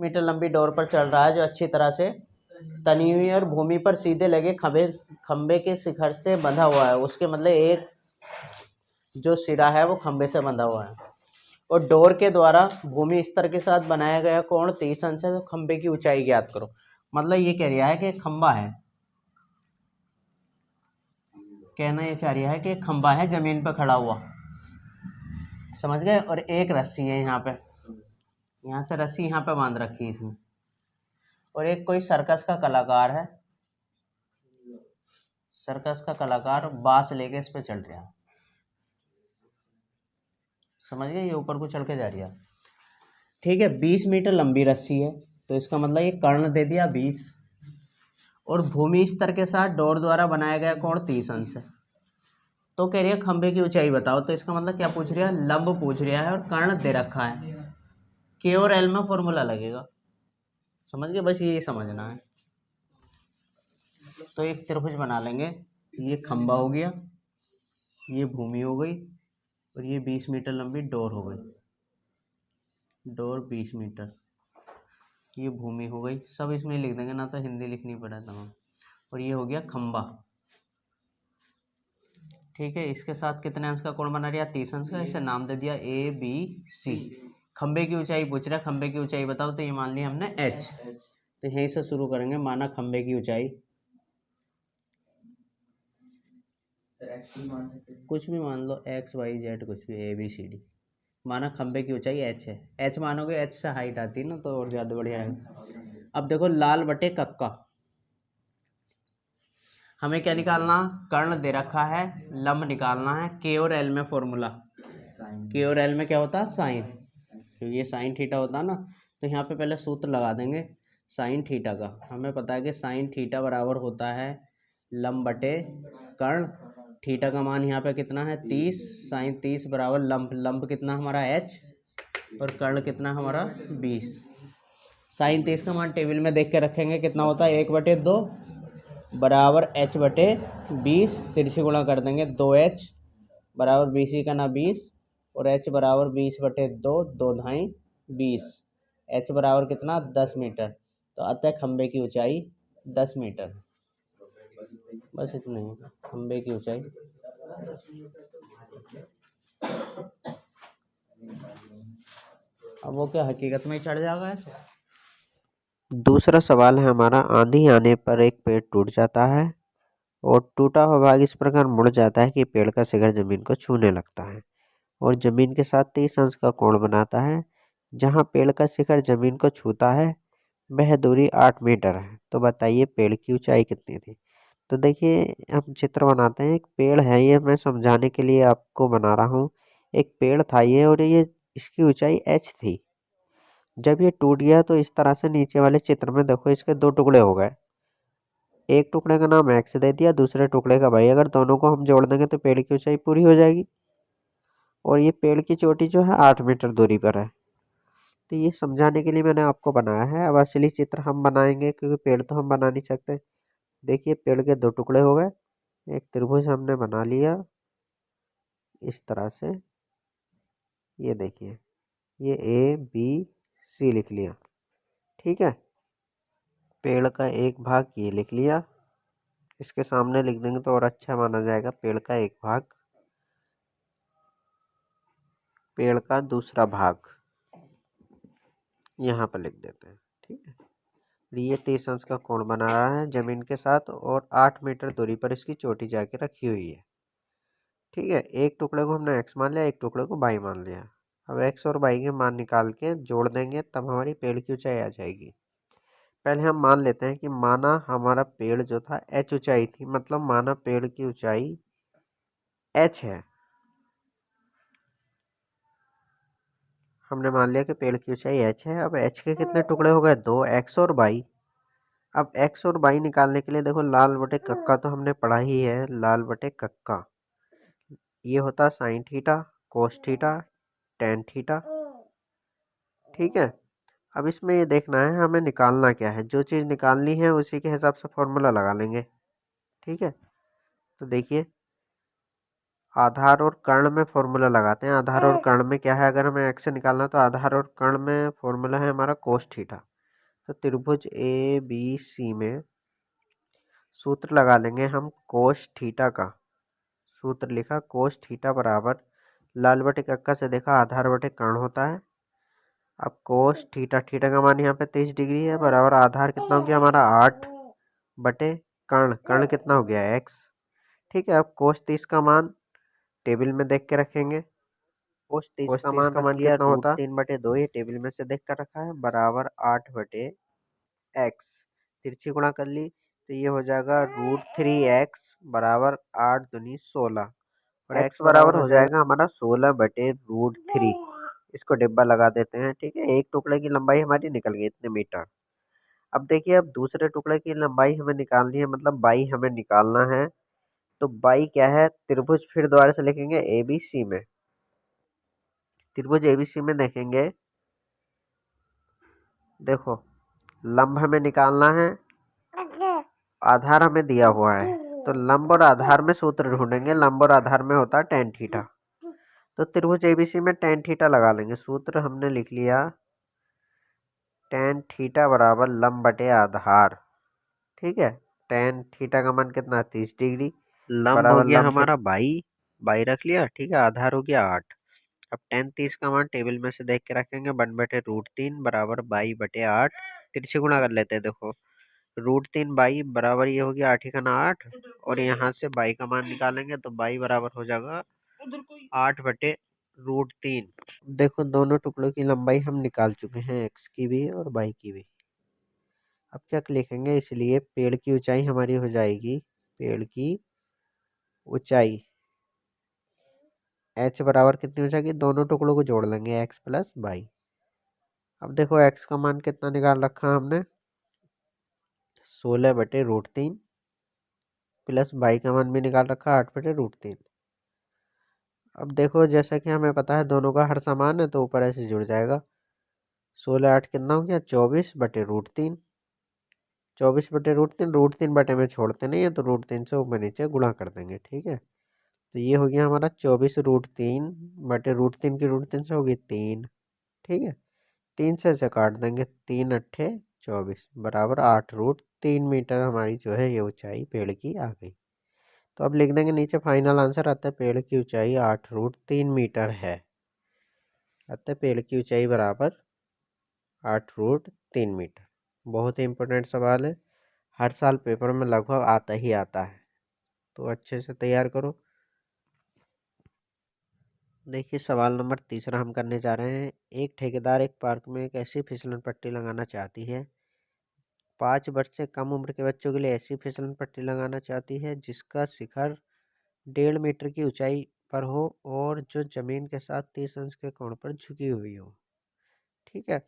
Metre लंबी door पर चल रहा है जो अच्छी तरह से तनी हुई और भूमि पर सीधे लगे खंबे के शिखर से बंधा हुआ है। उसके मतलब एक जो सिरा है वो खंबे से बंधा हुआ है। और डोर के द्वारा भूमि स्तर के साथ बनाया गया कोण 30 अंश है। तो खंबे की ऊंचाई ज्ञात करो। मतलब ये कह रहा है कि खंबा है, कहना ये चाह रहा है कि खंबा है जमीन पर खड़ा हुआ, समझ गए। और एक रस्सी है यहाँ पे, यहाँ से रस्सी यहाँ पे बांध रखी है इसमें। और एक कोई सर्कस का कलाकार है, सर्कस का कलाकार बांस लेके इस पे चढ़ रहा है, समझ गए। ये ऊपर को चढ़ के जा रही है, ठीक है। 20 मीटर लंबी रस्सी है, तो इसका मतलब ये कर्ण दे दिया 20। और भूमि स्तर के साथ डोर द्वारा बनाया गया कोण 30 अंश है। तो कह रही है खंबे की ऊंचाई बताओ। तो इसका मतलब क्या पूछ रहा है, लंब पूछ रहा है और कर्ण दे रखा है। के और एल में फॉर्मूला लगेगा, समझ गए। बस ये समझना है। तो एक त्रिभुज बना लेंगे। ये खंबा हो गया, ये भूमि हो गई, और ये 20 मीटर लंबी डोर हो गई। डोर 20 मीटर, ये भूमि हो गई। सब इसमें लिख देंगे ना, तो हिंदी लिखनी पड़ा तमाम। और ये हो गया खंबा, ठीक है। इसके साथ कितने अंश का कोण बना रहा है, 30 अंश का। इसे नाम दे दिया ए बी सी। खंबे की ऊंचाई पूछ रहा है, खंबे की ऊंचाई बताओ। तो ये मान लिया हमने h। तो यहीं से शुरू करेंगे। माना खंबे की ऊंचाई कुछ भी मान लो, x y z कुछ भी, a b c d। माना खंबे की ऊंचाई h है। h मानोगे, h से हाइट आती है ना, तो और ज़्यादा बढ़िया है। अब देखो लाल बटे कक्का, हमें क्या निकालना, कर्ण दे रखा है, लंब निकालना है। के और एल में फॉर्मूला, के और एल में क्या होता है, साइन। क्योंकि ये साइन थीटा होता है ना, तो यहाँ पे पहले सूत्र लगा देंगे साइन थीटा का। हमें पता है कि साइन थीटा बराबर होता है लंब बटे कर्ण। थीटा का मान यहाँ पे कितना है, 30। साइन 30 बराबर लंब, लंब कितना हमारा h, और कर्ण कितना हमारा 20। साइन 30 का मान टेबल में देख के रखेंगे, कितना होता है 1/2 बराबर h बटे 20। तिरछी गुणा कर देंगे, 2h बराबर 20 ही का ना 20, और h बराबर 20/2, 2 ढाई 20। h बराबर कितना, 10 मीटर। तो अतः खंबे की ऊंचाई 10 मीटर। बस इतना ही, खंबे की ऊंचाई। अब वो क्या हकीकत में ही चढ़ जाएगा ऐसे। दूसरा सवाल है हमारा, आंधी आने पर एक पेड़ टूट जाता है और टूटा हुआ भाग इस प्रकार मुड़ जाता है कि पेड़ का शिखर जमीन को छूने लगता है और जमीन के साथ 30 अंश का कोण बनाता है। जहाँ पेड़ का शिखर जमीन को छूता है वह दूरी 8 मीटर है। तो बताइए पेड़ की ऊंचाई कितनी थी। तो देखिए हम चित्र बनाते हैं। एक पेड़ है, ये मैं समझाने के लिए आपको बना रहा हूँ। एक पेड़ था ये, और ये इसकी ऊंचाई h थी। जब ये टूट गया तो इस तरह से नीचे वाले चित्र में देखो इसके दो टुकड़े हो गए। एक टुकड़े का नाम x दे दिया, दूसरे टुकड़े का y। अगर दोनों को हम जोड़ देंगे तो पेड़ की ऊंचाई पूरी हो जाएगी। और ये पेड़ की चोटी जो है 8 मीटर दूरी पर है। तो ये समझाने के लिए मैंने आपको बनाया है। अब असली चित्र हम बनाएंगे, क्योंकि पेड़ तो हम बना नहीं सकते। देखिए पेड़ के दो टुकड़े हो गए, एक त्रिभुज हमने बना लिया इस तरह से। ये देखिए, ये ए बी सी लिख लिया, ठीक है। पेड़ का एक भाग ये लिख लिया, इसके सामने लिख देंगे तो और अच्छा माना जाएगा। पेड़ का एक भाग, पेड़ का दूसरा भाग यहाँ पर लिख देते हैं, ठीक है। ये 30 अंश का कोण बना रहा है जमीन के साथ, और 8 मीटर दूरी पर इसकी चोटी जाके रखी हुई है, ठीक है। एक टुकड़े को हमने x मान लिया, एक टुकड़े को y मान लिया। अब x और y के मान निकाल के जोड़ देंगे, तब हमारी पेड़ की ऊंचाई आ जाएगी। पहले हम मान लेते हैं कि माना हमारा पेड़ जो था h ऊंचाई थी, मतलब माना पेड़ की ऊंचाई h है। हमने मान लिया कि पेड़ की ऊंचाई h है। अब h के कितने टुकड़े हो गए, 2, x और y। अब x और y निकालने के लिए देखो लाल बटे कक्का तो हमने पढ़ा ही है। लाल बटे कक्का ये होता sine theta, cos theta, tan theta, ठीक है। अब इसमें ये देखना है हमें निकालना क्या है। जो चीज़ निकालनी है उसी के हिसाब से फॉर्मूला लगा लेंगे, ठीक है। तो देखिए आधार और कर्ण में फॉर्मूला लगाते हैं। आधार और कर्ण में क्या है, अगर हमें x से निकालना तो आधार और कर्ण में फॉर्मूला है हमारा कोस थीटा। तो त्रिभुज ए बी सी में सूत्र लगा लेंगे हम कोस थीटा का। सूत्र लिखा कोस थीटा बराबर लाल बटे कक्का से देखा आधार बटे कर्ण होता है। अब कोस थीटा, थीटा का मान यहाँ पे 30 डिग्री है, बराबर आधार कितना हो गया हमारा 8 बटे कर्ण, कर्ण कितना हो गया x। ठीक है, अब कोस 30 का मान टेबल में देख के रखेंगे। कोस 30 का मान रख लिया रूट 3/2, ये टेबल में से देख कर रखा है, बराबर 8 बटे एक्स। तिरछी गुणा कर ली तो ये हो जाएगा √3x बराबर 8 दूनी 16, और x बराबर हो जाएगा हमारा 16 बटे √3। इसको डिब्बा लगा देते हैं। ठीक है, एक टुकड़े की लंबाई हमारी निकल गई इतने मीटर। अब देखिए, अब दूसरे टुकड़े की लंबाई हमें निकालनी है, मतलब बाई हमें निकालना है। तो बाई क्या है, त्रिभुज फिर दोबारा से लिखेंगे एबीसी में। त्रिभुज एबीसी में देखेंगे, देखो लंब हमें निकालना है, आधार हमें दिया हुआ है, तो लंब और आधार में सूत्र ढूंढेंगे। लंब और आधार में होता है tan थीटा, तो त्रिभुज एबीसी में tan थीटा लगा लेंगे। सूत्र हमने लिख लिया tan थीटा बराबर लंब बटे आधार। ठीक है, tan थीटा का मान कितना 30 डिग्री, लंब हो गया हमारा बाई रख लिया। ठीक है, आधार हो गया 8। अब tan 30 का मान टेबल में से देख के रखेंगे, 1/√3 बराबर बाई बटे 8। तिरछे गुणा कर लेते हैं, देखो √3 बाई बराबर ये हो गया 8 ही का ना 8, और यहाँ से बाई का मान निकालेंगे तो बाई बराबर हो जाएगा 8 बटे √3। देखो दोनों टुकड़ों की लंबाई हम निकाल चुके हैं, एक्स की भी और बाई की भी। अब क्या लिखेंगे, इसलिए पेड़ की ऊंचाई हमारी हो जाएगी, पेड़ की ऊंचाई h बराबर कितनी हो जाएगी, दोनों टुकड़ों को जोड़ लेंगे x प्लस बाई। अब देखो x का मान कितना निकाल रखा हमने, 16 बटे √3 प्लस बाई का मान भी निकाल रखा 8 बटे √3। अब देखो जैसा कि हमें पता है दोनों का हर समान है, तो ऊपर ऐसे जुड़ जाएगा। 16 8 कितना हो गया 24 बटे √3। 24 बटे √3 बटे में छोड़ते नहीं है, तो √3 से ऊपर नीचे गुणा कर देंगे। ठीक है, तो ये हो गया हमारा 24√3 बटे √3 की √3 से होगी 3। ठीक है, 3 से ऐसे काट देंगे, 3 अट्ठे 24 बराबर 8√3 मीटर हमारी जो है ये ऊंचाई पेड़ की आ गई। तो अब लिख देंगे नीचे, फाइनल आंसर आता है पेड़ की ऊंचाई 8√3 मीटर है। अतः पेड़ की ऊंचाई बराबर 8√3 मीटर। बहुत ही इम्पोर्टेंट सवाल है, हर साल पेपर में लगभग आता ही आता है, तो अच्छे से तैयार करो। देखिए सवाल नंबर 3 हम करने जा रहे हैं। एक ठेकेदार एक पार्क में एक ऐसी फिसलन पट्टी लगाना चाहती है, 5 वर्ष से कम उम्र के बच्चों के लिए ऐसी फिसलन पट्टी लगाना चाहती है जिसका शिखर 1.5 मीटर की ऊंचाई पर हो और जो जमीन के साथ 30 अंश के कोण पर झुकी हुई हो। ठीक है,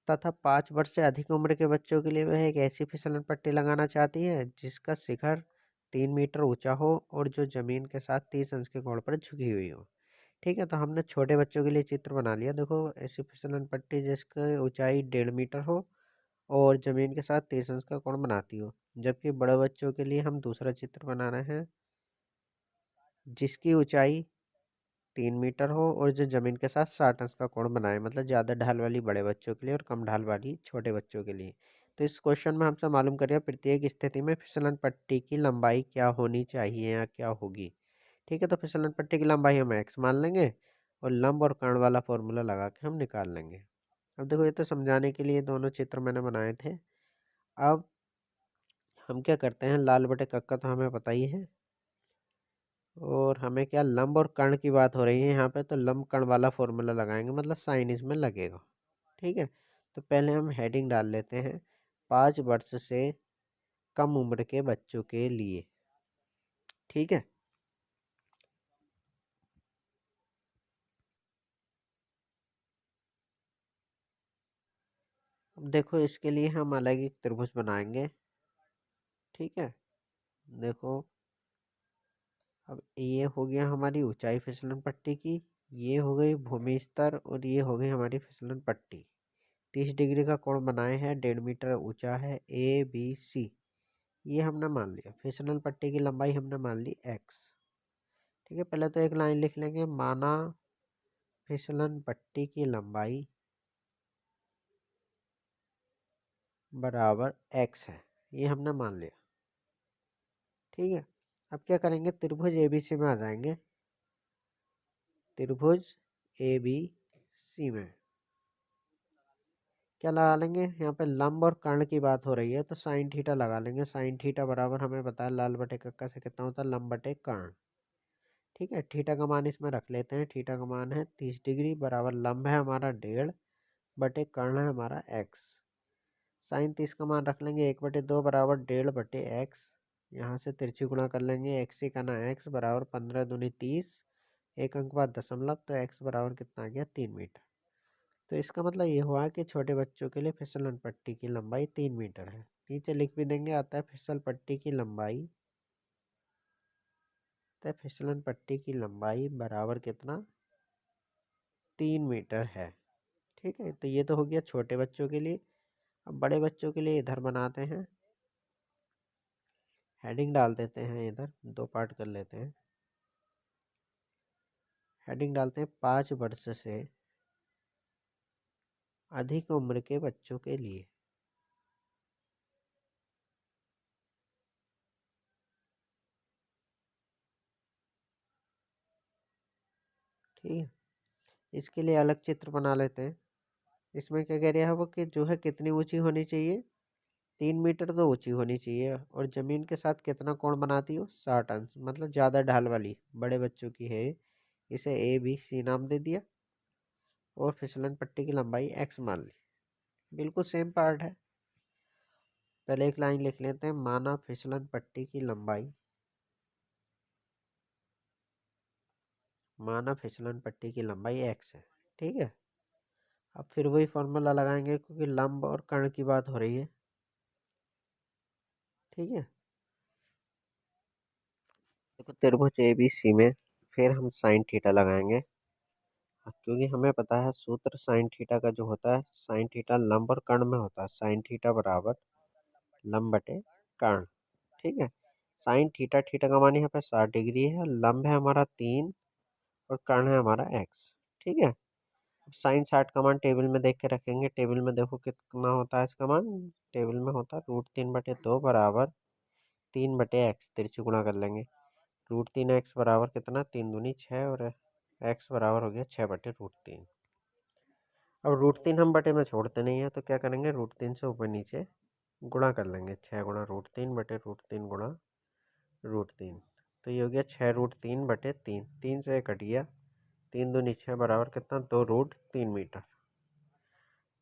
तथा 5 वर्ष से अधिक उम्र के बच्चों के लिए वह एक ऐसी फिसलन पट्टी लगाना चाहती है जिसका शिखर 3 मीटर ऊंचा हो और जो जमीन के साथ 30 अंश के कोण पर झुकी हुई हो। ठीक है, तो हमने छोटे बच्चों के लिए चित्र बना लिया। देखो ऐसी फिसलन पट्टी जिसकी ऊंचाई 1.5 मीटर हो और ज़मीन के साथ 30 अंश का कोण बनाती हो। जबकि बड़े बच्चों के लिए हम दूसरा चित्र बना रहे हैं जिसकी ऊंचाई 3 मीटर हो और जो ज़मीन के साथ 60 अंश का कोण बनाए, मतलब ज़्यादा ढाल वाली बड़े बच्चों के लिए और कम ढाल वाली छोटे बच्चों के लिए। तो इस क्वेश्चन में हमसे मालूम करिए प्रत्येक स्थिति में फिसलन पट्टी की लंबाई क्या होनी चाहिए या क्या होगी। ठीक है, तो फिसलन पट्टी की लंबाई हम x मान लेंगे और लंब और कर्ण वाला फॉर्मूला लगा के हम निकाल लेंगे। अब देखो ये तो समझाने के लिए दोनों चित्र मैंने बनाए थे। अब हम क्या करते हैं, लाल बटे कक्का तो हमें पता ही है, और हमें क्या लंब और कर्ण की बात हो रही है यहाँ पे, तो लंब कर्ण वाला फॉर्मूला लगाएंगे, मतलब साइन इसमें लगेगा। ठीक है, तो पहले हम हेडिंग डाल लेते हैं 5 वर्ष से कम उम्र के बच्चों के लिए। ठीक है, अब देखो इसके लिए हम अलग एक त्रिभुज बनाएंगे। ठीक है, देखो अब ये हो गया हमारी ऊंचाई फिसलन पट्टी की, ये हो गई भूमि स्तर और ये हो गई हमारी फिसलन पट्टी। 30 डिग्री का कोण बनाए हैं, 1.5 मीटर ऊंचा है, ABC ये हमने मान लिया। फिसलन पट्टी की लंबाई हमने मान ली x। ठीक है, पहले तो एक लाइन लिख लेंगे, माना फिसलन पट्टी की लंबाई बराबर x है, ये हमने मान लिया। ठीक है, अब क्या करेंगे, त्रिभुज ABC में आ जाएंगे। त्रिभुज ABC में क्या लगा लेंगे, यहाँ पे लंब और कर्ण की बात हो रही है तो साइन थीटा लगा लेंगे। साइन थीटा बराबर हमें पता है लाल बटे कक्का से कितना होता है, लंब बटे कर्ण। ठीक है, थीटा का मान इसमें रख लेते हैं। थीटा का मान है 30 डिग्री, बराबर लंब है हमारा 1.5 बटे कर्ण है हमारा x। साइन 30 का मान रख लेंगे 1/2 बराबर 1.5 बटे x। यहाँ से तिरछी गुणा कर लेंगे, x ही करना x बराबर 15 दूनी 30, एक अंक बाद दशमलव, तो x बराबर कितना आ गया, 3 मीटर। तो इसका मतलब ये हुआ कि छोटे बच्चों के लिए फिसलन पट्टी की लंबाई 3 मीटर है। नीचे लिख भी देंगे, आता है फिसल पट्टी की लंबाई, तो फिसलन पट्टी की लंबाई बराबर कितना, 3 मीटर है। ठीक है, तो ये तो हो गया छोटे बच्चों के लिए। अब बड़े बच्चों के लिए इधर बनाते हैं, हेडिंग डाल देते हैं, इधर 2 पार्ट कर लेते हैं। हेडिंग डालते हैं 5 वर्ष से अधिक उम्र के बच्चों के लिए। ठीक है, इसके लिए अलग चित्र बना लेते हैं। इसमें क्या कह रहा है वो, कि जो है कितनी ऊंची होनी चाहिए, 3 मीटर तो ऊंची होनी चाहिए, और ज़मीन के साथ कितना कोण बनाती हो, 60 अंश, मतलब ज़्यादा ढाल वाली बड़े बच्चों की है। इसे ABC नाम दे दिया, और फिसलन पट्टी की लंबाई x मान ली। बिल्कुल सेम पार्ट है। पहले एक लाइन लिख लेते हैं, माना फिसलन पट्टी की लंबाई, माना फिसलन पट्टी की लंबाई x है। ठीक है, अब फिर वही फॉर्मूला लगाएंगे क्योंकि लंब और कर्ण की बात हो रही है। ठीक है, देखो त्रिभुज ABC में फिर हम साइन थीटा लगाएंगे, क्योंकि हमें पता है सूत्र साइन थीटा का जो होता है, साइन थीटा लंब और कर्ण में होता है। साइन थीटा बराबर लंब बटे कर्ण। ठीक है, साइन थीटा, थीटा का मान यहाँ पे 60 डिग्री है, लंब है हमारा 3 और कर्ण है हमारा x। ठीक है, साइन 60 का मान टेबल में देख के रखेंगे। टेबल में देखो कितना होता है इसका मान, टेबल में होता है √3/2 बराबर 3/x, तिरछी गुणा कर लेंगे। √3x बराबर कितना, 3 दूनी 6, और x बराबर हो गया 6/√3। अब √3 हम बटे में छोड़ते नहीं है, तो क्या करेंगे, √3 से ऊपर नीचे गुणा कर लेंगे। 6 गुणा √3/√3 गुणा √3, तो ये हो गया 6√3/3। 3 से कट गया, 3 दूनी 6 बराबर कितना, 2√3 मीटर।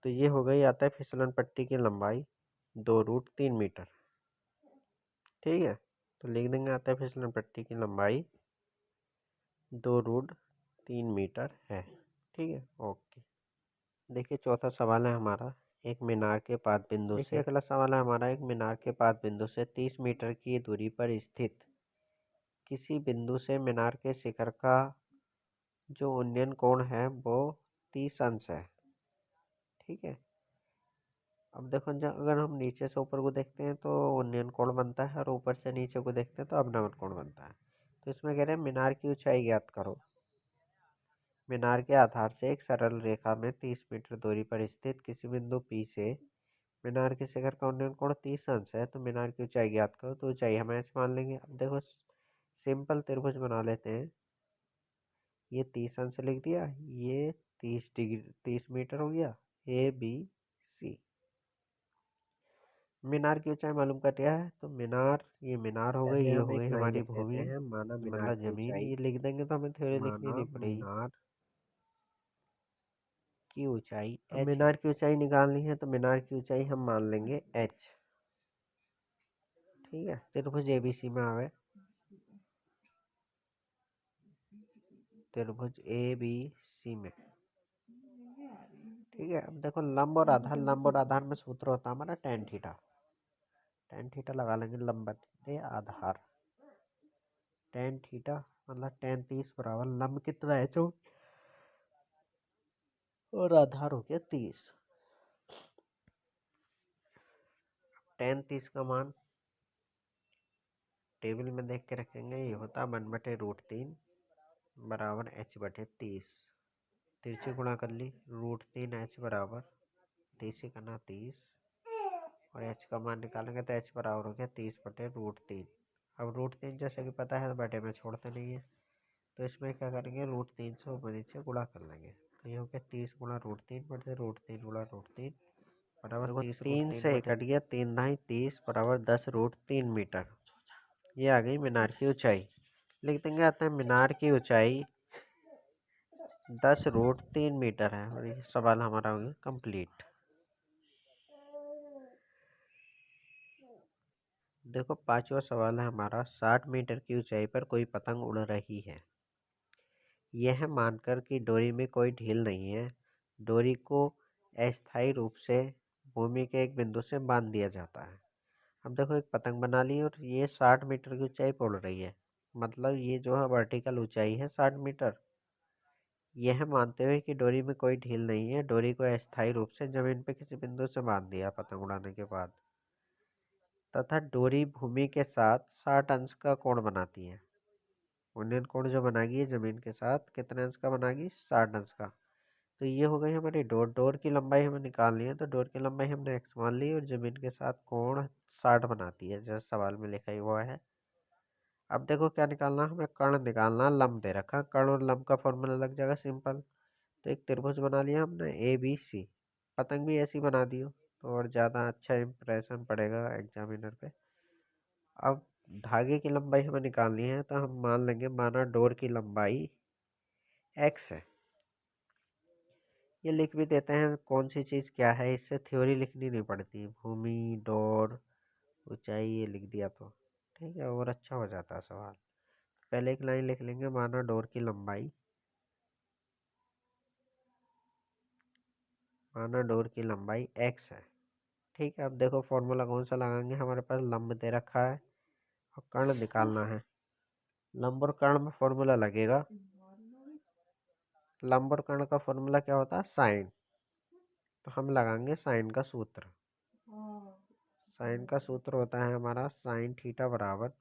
तो ये हो गई, आता है फिसलन पट्टी की लंबाई 2√3 मीटर। ठीक है, तो लिख देंगे, आता है फिसलन पट्टी की लंबाई 2√3 मीटर है। ठीक है, ओके। देखिए चौथा सवाल है हमारा, एक मीनार के पाद बिंदु से, अगला सवाल है हमारा, एक मीनार के पाद बिंदु से 30 मीटर की दूरी पर स्थित किसी बिंदु से मीनार के शिखर का जो उन्नयन कोण है वो 30 अंश है। ठीक है, अब देखो जब अगर हम नीचे से ऊपर को देखते हैं तो उन्नयन कोण बनता है, और ऊपर से नीचे को देखते हैं तो अवनमन कोण बनता है। तो इसमें कह रहे हैं मीनार की ऊंचाई ज्ञात करो। मीनार के आधार से एक सरल रेखा में 30 मीटर दूरी पर स्थित किसी बिंदु P से मीनार के शिखर का उन्नयन कोण 30 अंश है, तो मीनार की ऊंचाई ज्ञात करो। तो ऊंचाई हम h मान लेंगे। अब देखो सिंपल त्रिभुज बना लेते हैं। ये 30 अंश लिख दिया, ये 30 डिग्री 30 मीटर हो गया, ABC। मीनार की ऊंचाई मालूम कर दिया है, तो मीनार, ये मीनार हो गई, ये हो गई हमारी भूमि, मतलब जमीन। ये लिख देंगे तो हमें थ्योरी लिखनी नहीं पड़ेगी। मीनार की ऊंचाई, अब मीनार की ऊंचाई निकालनी है तो मीनार की ऊंचाई हम मान लेंगे h। ठीक है, त्रिभुज ABC में आ गए, त्रिभुज ABC में। ठीक है, अब देखो लंब और आधार, लंब और आधार में सूत्र होता है हमारा tan थीटा। tan थीटा लगा लेंगे, लंब बटे आधार, tan थीटा मतलब tan 30 बराबर लंब कितना है 24 और आधार हो गया 30। tan 30 का मान टेबल में देख के रखेंगे, ये होता है 1/√3 बराबर h/30। तिरछी गुणा कर ली, √3h बराबर 30 करना 30, और एच का मान निकालेंगे तो एच बराबर हो गया 30/√3। अब √3 जैसे कि पता है बटे में छोड़ते नहीं है, तो इसमें क्या करेंगे √3 से ऊपर नीचे गुणा कर लेंगे। तो ये हो गया 30 गुणा √3 बटे √3 गुणा √3 बराबर 3 से कट गया 3 ढाई 30 बराबर 10√3 मीटर। ये आ गई मीनार की ऊंचाई। लिख देंगे आते हैं मीनार की ऊंचाई 10√3 मीटर है और ये सवाल हमारा हो गया कंप्लीट। देखो 5वां सवाल है हमारा 60 मीटर की ऊंचाई पर कोई पतंग उड़ रही है। यह मानकर कि डोरी में कोई ढील नहीं है, डोरी को अस्थायी रूप से भूमि के एक बिंदु से बांध दिया जाता है। अब देखो एक पतंग बना ली और ये 60 मीटर की ऊंचाई पर उड़ रही है, मतलब ये जो है वर्टिकल ऊंचाई है 60 मीटर। यह मानते हुए कि डोरी में कोई ढील नहीं है, डोरी को अस्थायी रूप से जमीन पर किसी बिंदु से बांध दिया पतंग उड़ाने के बाद, तथा डोरी भूमि के साथ 60 अंश का कोण बनाती है। उन्नयन कोण जो बनाएगी जमीन के साथ कितने अंश का बनाएगी 60 अंश का। तो ये हो गई हमारी डोर। डोर की लंबाई हमें निकालनी है, तो डोर की लंबाई हमने x मान ली और जमीन के साथ कोण 60 बनाती है जैसे सवाल में लिखा ही हुआ है। अब देखो क्या निकालना, हमें कर्ण निकालना। लंब दे रखा, कर्ण और लंब का फॉर्मूला लग जाएगा सिंपल। तो एक त्रिभुज बना लिया हमने ABC। पतंग भी ऐसी बना दी हो तो और ज़्यादा अच्छा इंप्रेशन पड़ेगा एग्जामिनर पे। अब धागे की लंबाई हमें निकालनी है, तो हम मान लेंगे माना डोर की लंबाई x है। ये लिख भी देते हैं कौन सी चीज़ क्या है, इससे थ्योरी लिखनी नहीं पड़ती। भूमि, डोर, ऊंचाई ये लिख दिया तो ठीक है और अच्छा हो जाता है सवाल। पहले एक लाइन लिख लेंगे माना डोर की लंबाई, माना डोर की लंबाई x है। ठीक है, अब देखो फॉर्मूला कौन सा लगाएंगे, हमारे पास लंब दे रखा है और कर्ण निकालना है। लंब और कर्ण में फॉर्मूला लगेगा। लंब और कर्ण का फॉर्मूला क्या होता है साइन, तो हम लगाएंगे साइन का सूत्र। साइन का सूत्र होता है हमारा साइन थीटा बराबर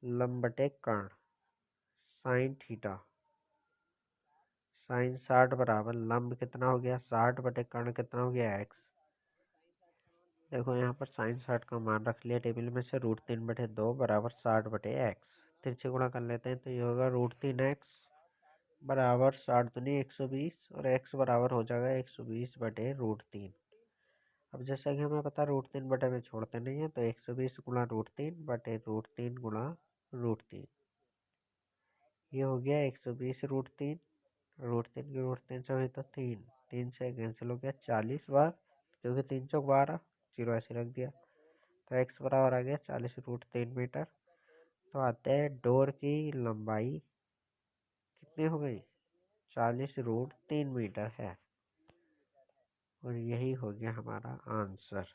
लंब बटे कर्ण। साइन थीटा साइन 60 बराबर लंब कितना हो गया 60 बटे कर्ण कितना हो गया x। देखो यहाँ पर साइन 60 का मान रख लिया टेबल में से, √3/2 बराबर 60 बटे x। तिरछे गुणा कर लेते हैं तो ये होगा √3x बराबर 60 दूनी 120 और x बराबर हो जाएगा 120 बटे √3। अब जैसा कि हमें पता √3 बटे में छोड़ते नहीं है, तो 120 गुणा √3 बटे √3 गुणा √3। ये हो गया 120 √3, √3 की √3 से हुई तो 3 से कैंसिल हो गया 40 बार, क्योंकि 3 चौक 12, जीरो ऐसे रख दिया। तो x बराबर आ गया 40√3 मीटर। तो आते हैं डोर की लंबाई कितनी हो गई 40√3 मीटर है और यही हो गया हमारा आंसर।